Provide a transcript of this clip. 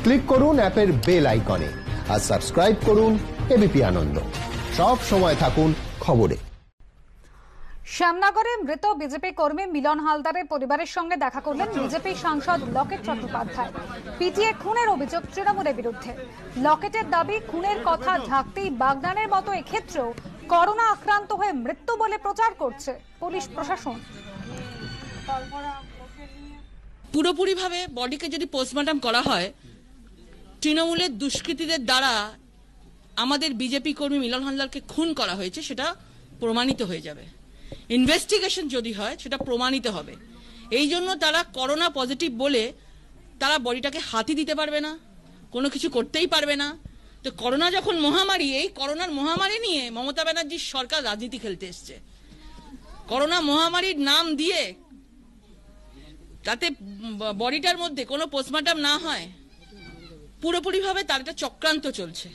Click করুন অ্যাপের bell আইকনে আর সাবস্ক্রাইব করুন এবিপি আনন্দ। সব সময় থাকুন খবরে। শ্যামনগরে মৃত বিজেপি কর্মী মিলন হালদারের পরিবারের সঙ্গে দেখা করলেন বিজেপি সাংসদ লকেট চট্টোপাধ্যায়। পিটিএ খুনের অভিযোগ তৃণমূলের বিরুদ্ধে। লকেটের দাবি, খুনের কথা ঢাকতেই বাগদানের মতো এক্ষেত্রেও করোনা আক্রান্ত হয়ে মৃত্যু বলে প্রচার করছে পুলিশ প্রশাসন। পুরোপুরিভাবে বডিকে যদি পোস্টমর্টম করা হয়, তৃণমূলের দুষ্কৃতীদের দ্বারা আমাদের বিজেপি কর্মী মিলন হালদারকে খুন করা হয়েছে সেটা প্রমাণিত হয়ে যাবে। ইনভেস্টিগেশন যদি হয় সেটা প্রমাণিত হবে। এই জন্য তারা করোনা পজিটিভ বলে তারা বডিটাকে হাতি দিতে পারবে না, কোনো কিছু করতেই পারবে না। তো করোনা যখন মহামারী, এই করোনার মহামারী নিয়ে মমতা ব্যানার্জির সরকার রাজনীতি খেলতে এসছে। করোনা মহামারীর নাম দিয়ে তাতে বডিটার মধ্যে কোনো পোস্টমর্টম না হয়, পুরোপুরিভাবে তার একটা চক্রান্ত চলছে।